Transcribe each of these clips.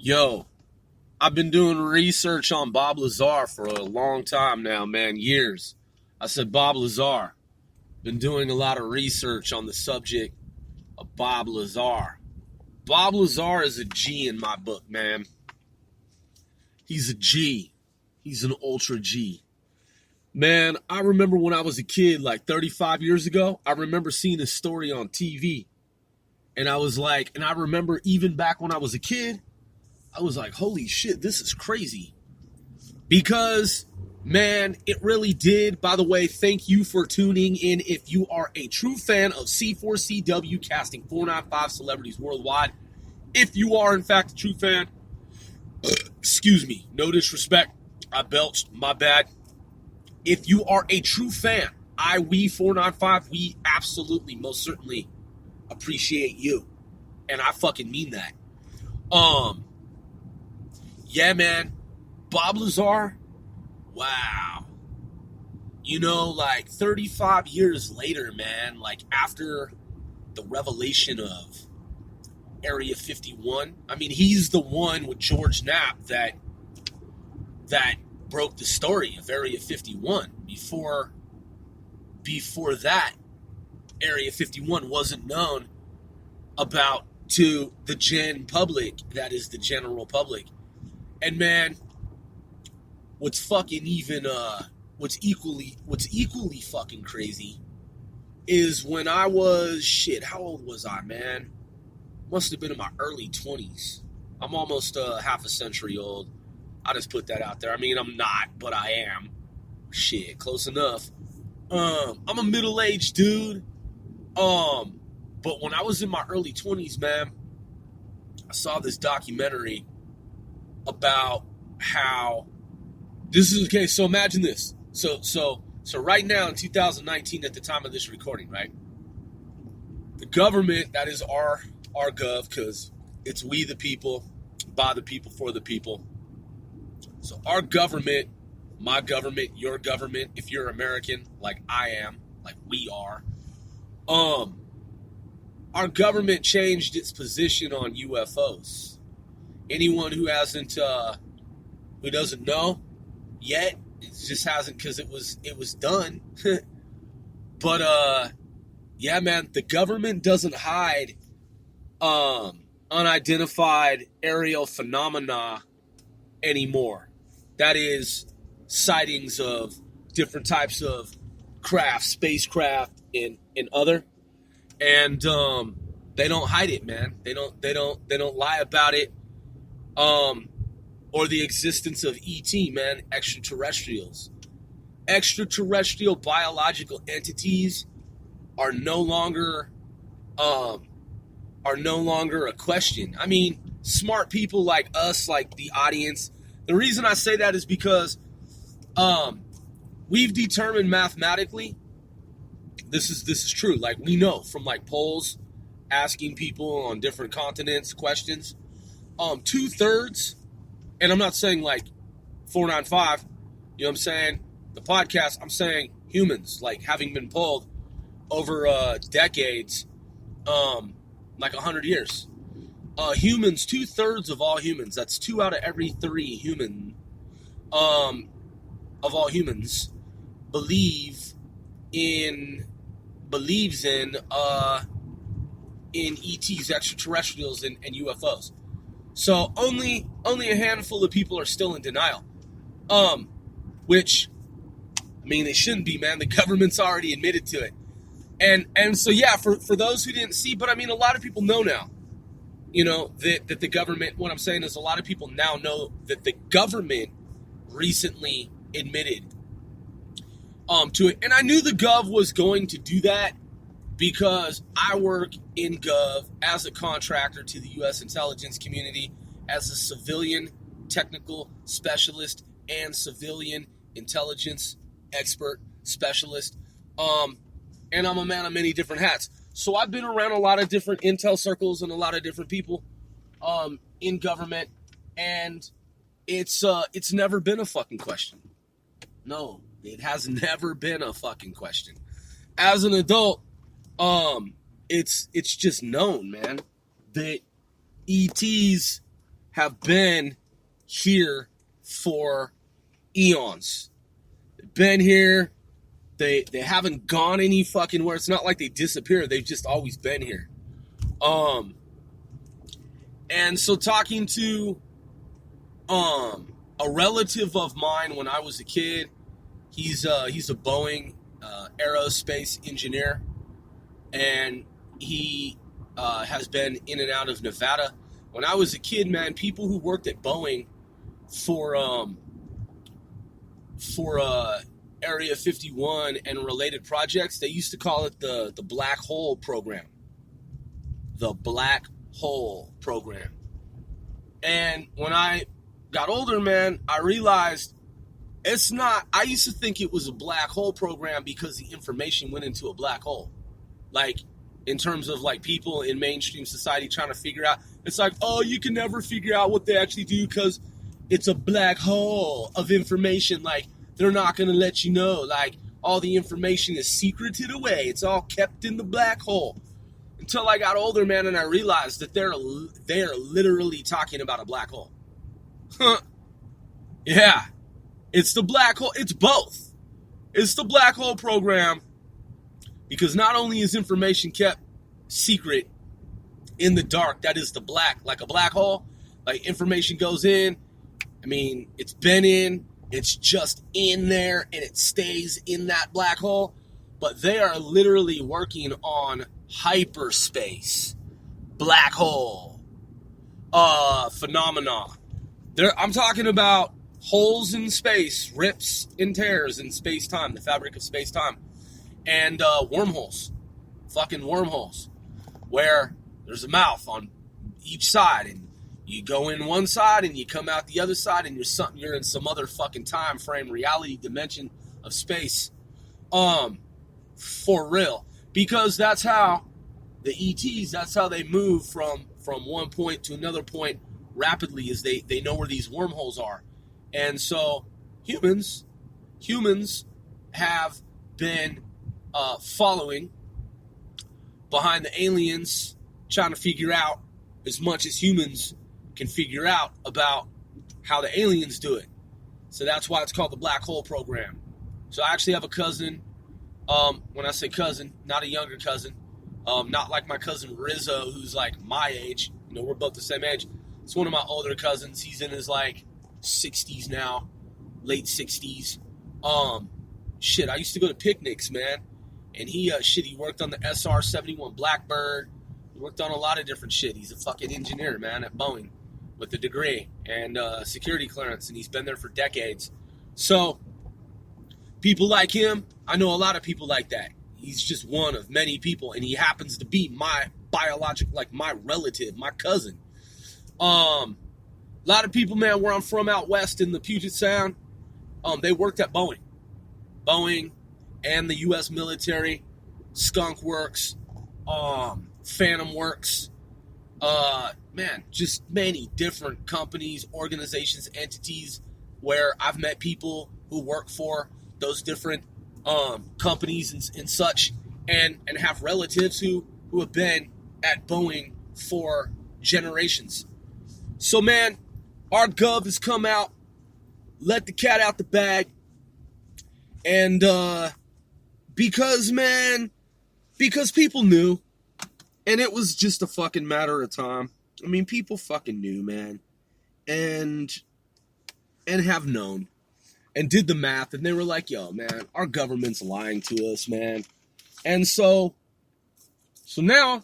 Yo, I've been doing research on Bob Lazar for a long time now, man, years. I said Bob Lazar. Been doing a lot of research on the subject of Bob Lazar. Bob Lazar is a G in my book, man. He's a G. He's an ultra G. Man, I remember when I was a kid, like 35 years ago, I remember seeing this story on TV. And I was like, and I remember even back when I was a kid, I was like, holy shit, this is crazy. Because, man, it really did. By the way, thank you for tuning in. If you are a true fan of C4CW casting 495 celebrities worldwide, if you are, in fact, a true fan, excuse me, no disrespect, I belched, my bad. If you are a true fan, we 495, we absolutely, most certainly appreciate you. And I fucking mean that. Yeah, man, Bob Lazar, wow. You know, like 35 years later, man, like after the revelation of Area 51, I mean, he's the one with George Knapp that broke the story of Area 51. Before that, Area 51 wasn't known about to the public, that is the general public. And man, what's equally fucking crazy is when I was, how old was I, man? Must have been in my early 20s. I'm almost half a century old. I just put that out there. I mean, I'm not, but I am. Close enough. I'm a middle-aged dude. But when I was in my early 20s, man, I saw this documentary about how this is okay. So imagine this. So right now in 2019, at the time of this recording, right? The government, that is our gov, because it's we the people, by the people, for the people. So our government, my government, your government, if you're American, like I am, like we are, our government changed its position on UFOs. Anyone who who doesn't know yet, it just hasn't, because it was done. But yeah, man, the government doesn't hide unidentified aerial phenomena anymore. That is sightings of different types of craft, spacecraft, and other. And they don't hide it, man. They don't lie about it. Or the existence of ET, man, extraterrestrials. Extraterrestrial biological entities are no longer a question. I mean, smart people like us, like the audience. The reason I say that is because we've determined mathematically, this is true. Like, we know from like polls, asking people on different continents questions, 2/3, and I'm not saying like 495, you know what I'm saying? The podcast, I'm saying humans, like having been polled over decades, like 100 years. Humans, 2/3 of all humans, that's 2 out of every 3 of all humans, believes in ETs, extraterrestrials, and UFOs. So only a handful of people are still in denial. Which, I mean, they shouldn't be, man. The government's already admitted to it. And so, yeah, for those who didn't see, but I mean, a lot of people know now, you know, that the government, what I'm saying is a lot of people now know that the government recently admitted to it. And I knew the Gov was going to do that because I work in Gov as a contractor to the U.S. intelligence community, as a civilian technical specialist and civilian intelligence expert specialist. And I'm a man of many different hats. So I've been around a lot of different intel circles and a lot of different people in government, and it's never been a fucking question. No, it has never been a fucking question. As an adult, it's just known, man, that ETs have been here for eons. They've been here. They haven't gone any fucking where. It's not like they disappeared. They've just always been here. And so talking to a relative of mine when I was a kid, he's a Boeing aerospace engineer, and he has been in and out of Nevada. When I was a kid, man, people who worked at Boeing for Area 51 and related projects, they used to call it the Black Hole Program. The Black Hole Program. And when I got older, man, I realized it's not. I used to think it was a black hole program because the information went into a black hole. Like, in terms of like people in mainstream society trying to figure out, it's like, oh, you can never figure out what they actually do because it's a black hole of information. Like, they're not going to let you know. Like, all the information is secreted away. It's all kept in the black hole. Until I got older, man, and I realized that they're literally talking about a black hole. Yeah. It's the black hole. It's both. It's the black hole program because not only is information kept secret in the dark, that is the black, like a black hole, like information goes in. I mean, it's been in, it's just in there, and it stays in that black hole. But they are literally working on hyperspace, black hole, phenomena. I'm talking about holes in space, rips and tears in space-time, the fabric of space-time, and wormholes, fucking wormholes, where there's a mouth on each side, and you go in one side and you come out the other side, and you're in some other fucking time frame, reality dimension of space, for real, because that's how the ETs, that's how they move from one point to another point rapidly, is they know where these wormholes are. And so humans have been following behind the aliens, trying to figure out as much as humans can figure out about how the aliens do it. So that's why it's called the Black Hole Program. So I actually have a cousin. When I say cousin, not a younger cousin. Not like my cousin Rizzo, who's like my age. You know, we're both the same age. It's one of my older cousins. He's in his like 60s now, late 60s. I used to go to picnics, man. And he worked on the SR-71 Blackbird. He worked on a lot of different shit. He's a fucking engineer, man, at Boeing with a degree and security clearance, and he's been there for decades. So people like him, I know a lot of people like that. He's just one of many people, and he happens to be my biological, like my relative, my cousin. A lot of people, man, where I'm from out west in the Puget Sound, they worked at Boeing. Boeing and the U.S. military, Skunk Works, Phantom Works, man, just many different companies, organizations, entities where I've met people who work for those different companies and such, and have relatives who have been at Boeing for generations. So, man, our gov has come out, let the cat out the bag, and because people knew, and it was just a fucking matter of time. I mean, people fucking knew, man, and have known, and did the math, and they were like, yo, man, our government's lying to us, man. And so now,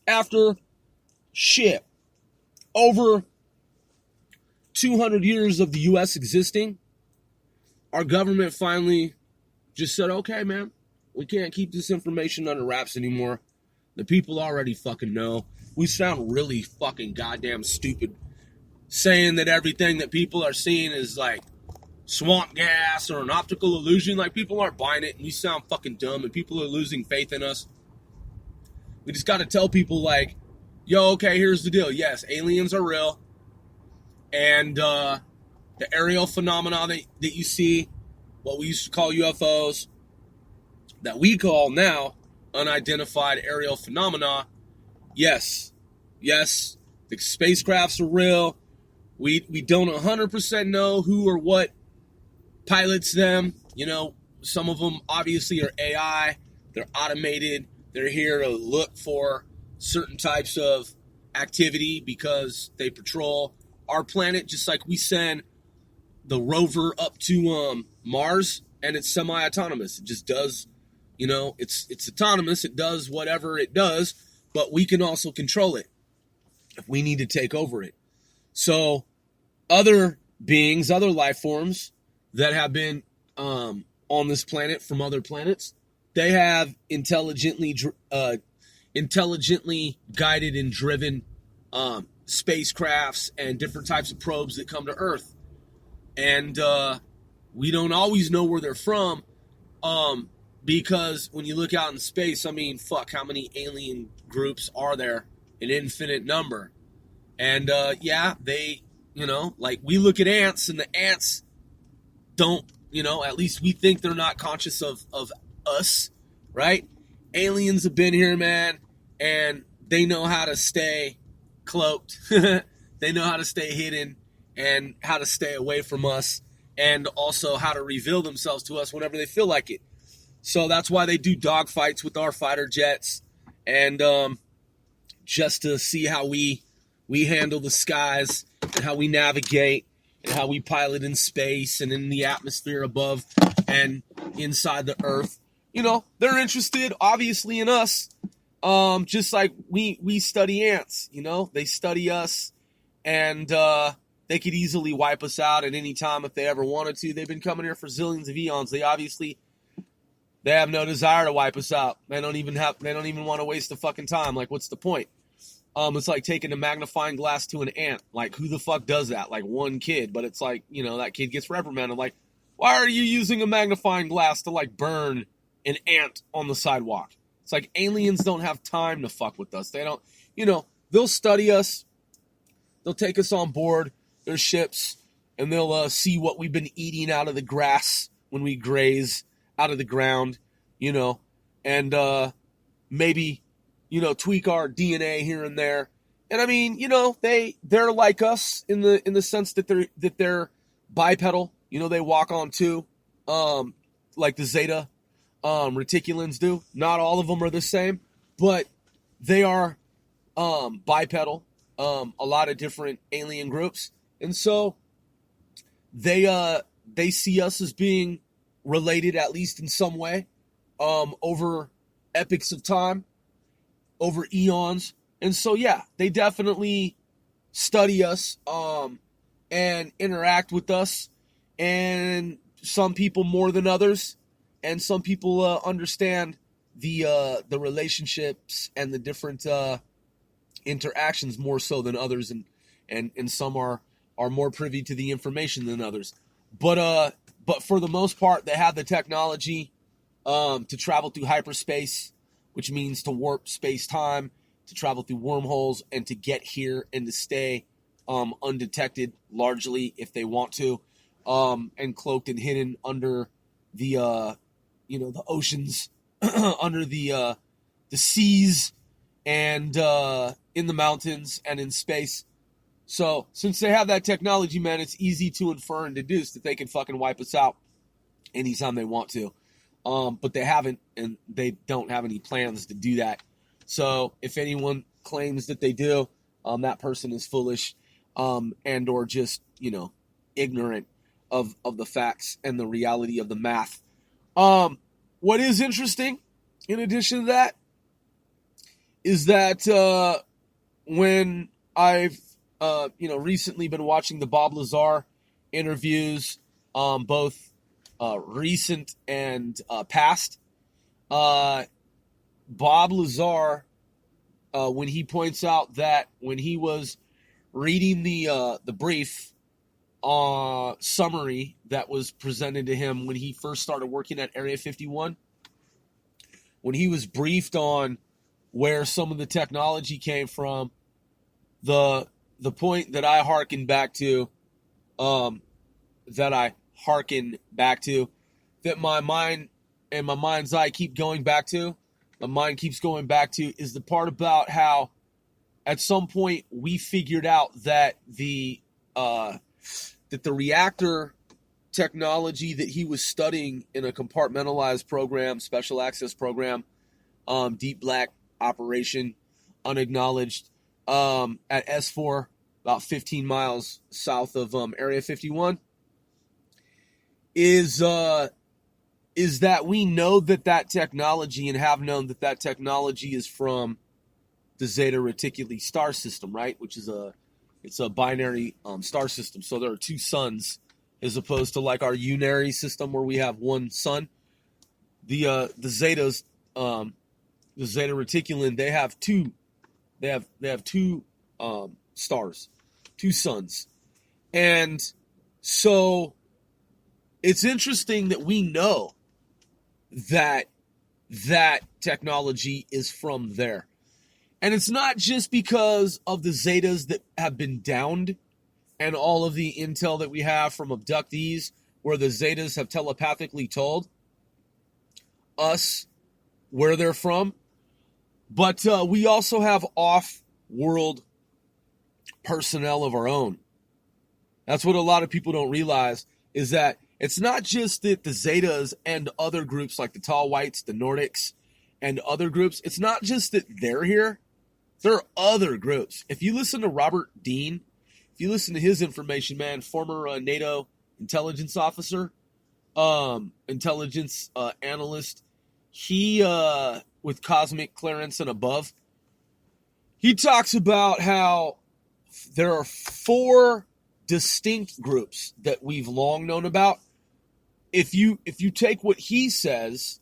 after over 200 years of the U.S. existing, our government finally just said, okay, man, we can't keep this information under wraps anymore. The people already fucking know. We sound really fucking goddamn stupid saying that everything that people are seeing is like swamp gas or an optical illusion. Like, people aren't buying it, and we sound fucking dumb, and people are losing faith in us. We just got to tell people, like, yo, okay, here's the deal. Yes, aliens are real. And the aerial phenomena that you see, what we used to call UFOs, that we call now unidentified aerial phenomena, yes, The spacecrafts are real. We don't 100% know who or what pilots them. You know, some of them obviously are AI. They're automated. They're here to look for certain types of activity because they patrol our planet, just like we send the rover up to Mars, and it's semi-autonomous. It just does, you know, it's autonomous. It does whatever it does, but we can also control it if we need to take over it. So other beings, other life forms that have been on this planet from other planets, they have intelligently guided and driven spacecrafts and different types of probes that come to Earth. And we don't always know where they're from because when you look out in space, I mean, fuck, how many alien groups are there? An infinite number. And yeah, they, you know, like we look at ants and the ants don't, you know, at least we think they're not conscious of us, right? Aliens have been here, man, and they know how to stay cloaked. They know how to stay hidden and how to stay away from us, and also how to reveal themselves to us whenever they feel like it. So that's why they do dogfights with our fighter jets, and just to see how we handle the skies and how we navigate and how we pilot in space and in the atmosphere above and inside the Earth. You know, they're interested, obviously, in us, just like we study ants. You know, they study us, and they could easily wipe us out at any time if they ever wanted to. They've been coming here for zillions of eons. They have no desire to wipe us out. They don't even want to waste the fucking time. Like, what's the point? It's like taking a magnifying glass to an ant. Like, who the fuck does that? Like, one kid. But it's like, you know, that kid gets reprimanded. Like, why are you using a magnifying glass to, like, burn an ant on the sidewalk? It's like aliens don't have time to fuck with us. They don't, you know, they'll study us. They'll take us on board their ships, and they'll see what we've been eating out of the grass when we graze out of the ground, you know, and maybe, you know, tweak our DNA here and there. And I mean, you know, they're like us in the sense that they're bipedal. You know, they walk on two, like the Zeta reticulans do. Not all of them are the same, but they are bipedal. A lot of different alien groups, and so they see us as being related, at least in some way, over epochs of time, over eons. And so, yeah, they definitely study us and interact with us, and some people more than others, and some people understand the relationships and the different interactions more so than others, and some are more privy to the information than others. But for the most part, they have the technology to travel through hyperspace, which means to warp space-time, to travel through wormholes, and to get here and to stay undetected, largely, if they want to, and cloaked and hidden under the the oceans, under the seas, and in the mountains and in space. So since they have that technology, man, it's easy to infer and deduce that they can fucking wipe us out anytime they want to. But they haven't, and they don't have any plans to do that. So if anyone claims that they do, that person is foolish, and or just, ignorant of the facts and the reality of the math. What is interesting, in addition to that, is that when I've recently been watching the Bob Lazar interviews, both recent and past, Bob Lazar, when he points out that when he was reading the brief summary that was presented to him when he first started working at Area 51, when he was briefed on where some of the technology came from, the point that I hearken back to, that my mind and my mind's eye keep going back to, my mind keeps going back to, is the part about how at some point we figured out that the reactor technology that he was studying in a compartmentalized program, special access program, deep black operation, unacknowledged, at S4, about 15 miles south of Area 51, is that we know that technology, and have known that technology is from the Zeta Reticuli star system, right? Which is it's a binary star system. So there are two suns, as opposed to like our unary system where we have one sun. The Zetas, the Zeta Reticulin, they have two stars, two suns. And so it's interesting that we know that technology is from there. And it's not just because of the Zetas that have been downed and all of the intel that we have from abductees, where the Zetas have telepathically told us where they're from. But we also have off-world personnel of our own. That's what a lot of people don't realize, is that it's not just that the Zetas and other groups like the Tall Whites, the Nordics, and other groups, it's not just that they're here. There are other groups. If you listen to Robert Dean, if you listen to his information, man, former NATO intelligence officer, intelligence analyst, he, with cosmic clearance and above, he talks about how there are 4 distinct groups that we've long known about. If you take what he says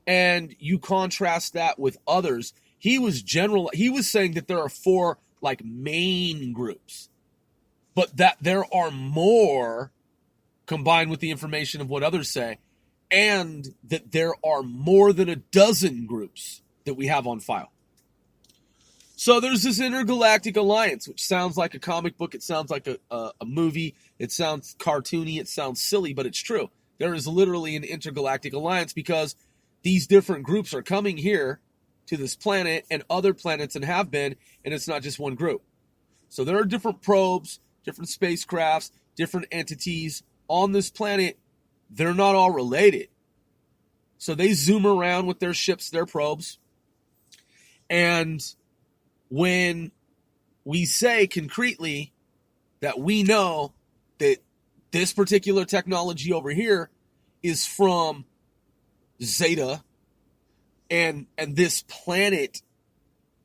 and you contrast that with others, he was saying that there are 4 like main groups, but that there are more combined with the information of what others say, and that there are more than a dozen groups that we have on file. So there's this intergalactic alliance, which sounds like a comic book. It sounds like a movie. It sounds cartoony. It sounds silly, but it's true. There is literally an intergalactic alliance because these different groups are coming here to this planet and other planets, and have been, and it's not just one group. So there are different probes, different spacecrafts, different entities on this planet. They're not all related. So they zoom around with their ships, their probes, and when we say concretely that we know that this particular technology over here is from Zeta and this planet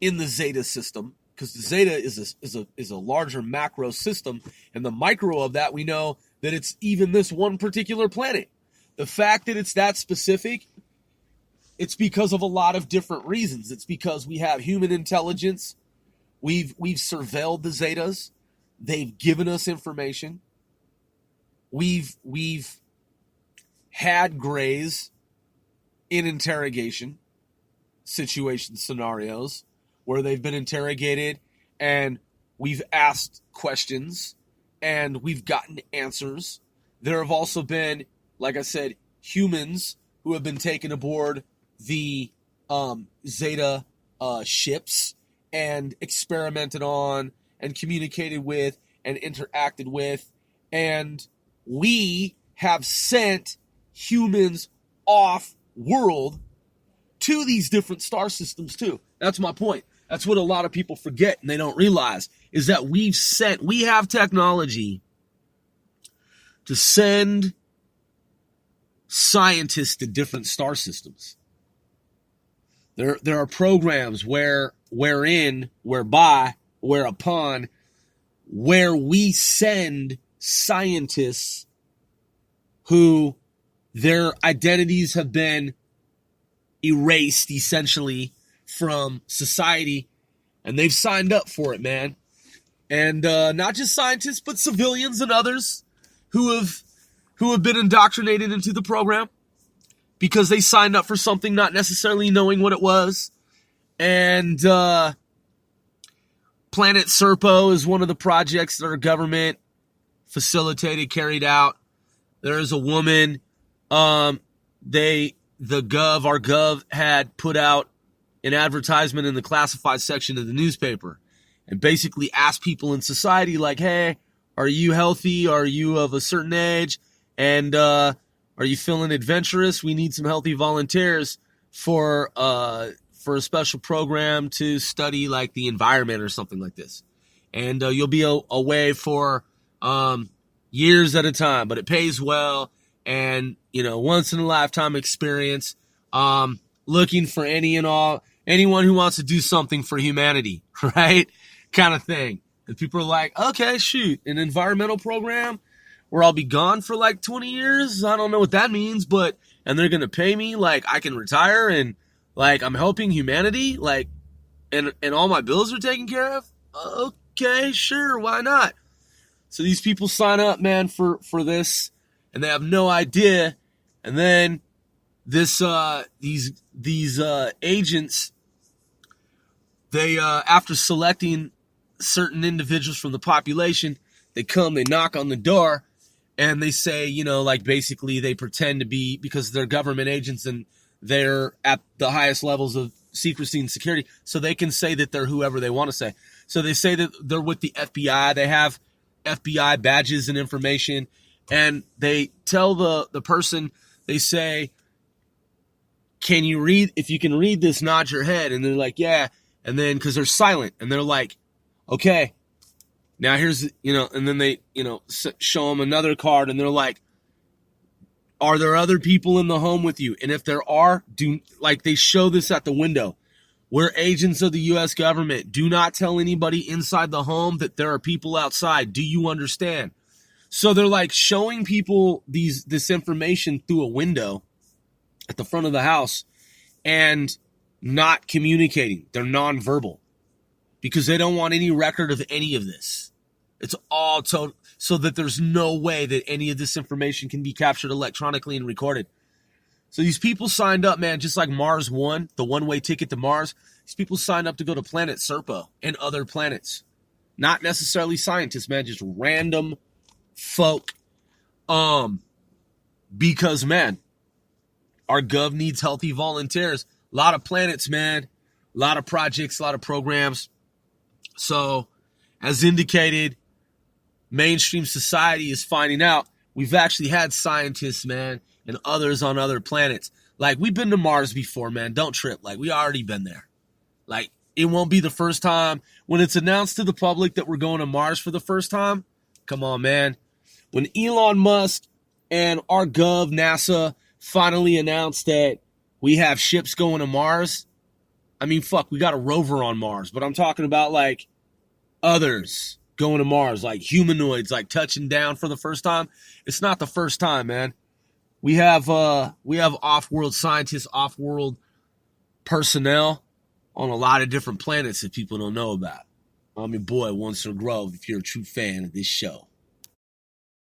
in the Zeta system, because the Zeta is a larger macro system, and the micro of that, we know that it's even this one particular planet. The fact that it's that specific, it's because of a lot of different reasons. It's because we have human intelligence. We've surveilled the Zetas. They've given us information. We've had Greys in interrogation situation scenarios where they've been interrogated, and we've asked questions and we've gotten answers. There have also been, like I said, humans who have been taken aboard the Zeta ships and experimented on and communicated with and interacted with. And we have sent humans off-world to these different star systems too. That's my point. That's what a lot of people forget and they don't realize, is that we have technology to send scientists to different star systems. There are programs whereupon we send scientists who their identities have been erased essentially from society, and they've signed up for it, man. And not just scientists, but civilians and others who have been indoctrinated into the program because they signed up for something not necessarily knowing what it was. And Planet Serpo is one of the projects that our government facilitated, carried out. There is a woman, our Gov had put out an advertisement in the classified section of the newspaper. and basically ask people in society like, hey, are you healthy? Are you of a certain age? And are you feeling adventurous? We need some healthy volunteers for a special program to study like the environment or something like this. And you'll be away for years at a time, but it pays well. And, once in a lifetime experience, looking for anyone who wants to do something for humanity, right? Kind of thing. And people are like, okay, shoot, an environmental program where I'll be gone for like 20 years. I don't know what that means, and they're going to pay me like I can retire and like I'm helping humanity, like, and all my bills are taken care of. Okay, sure. Why not? So these people sign up, man, for this, and they have no idea. And then these agents, they after selecting certain individuals from the population, they knock on the door, and they say, like basically they pretend to be, because they're government agents and they're at the highest levels of secrecy and security, so they can say that they're whoever they want to say. So they say that they're with the FBI. They have FBI badges and information, and they tell the person, they say, can you read? If you can read this, nod your head. And they're like, yeah. And then, because they're silent, and they're like, okay, now here's, and then they, show them another card, and they're like, are there other people in the home with you? And if there are, they show this at the window. We're agents of the U.S. government. Do not tell anybody inside the home that there are people outside. Do you understand? So they're like showing people this information through a window at the front of the house and not communicating. They're nonverbal because they don't want any record of any of this. It's all total, so that there's no way that any of this information can be captured electronically and recorded. So these people signed up, man, just like Mars One, the one-way ticket to Mars. These people signed up to go to planet Serpo and other planets. Not necessarily scientists, man, just random folk. Because, man, our gov needs healthy volunteers. A lot of planets, man. A lot of projects, a lot of programs. So, as indicated, mainstream society is finding out we've actually had scientists, man, and others on other planets. Like, we've been to Mars before, man. Don't trip. Like, we already been there. Like, it won't be the first time. When it's announced to the public that we're going to Mars for the first time, come on, man. When Elon Musk and our gov, NASA, finally announced that we have ships going to Mars, I mean, fuck, we got a rover on Mars. But I'm talking about, like, others going to Mars, like humanoids, like touching down for the first time. It's not the first time, man. We have off-world scientists, off-world personnel on a lot of different planets that people don't know about. I'm your boy, Once Grove, if you're a true fan of this show.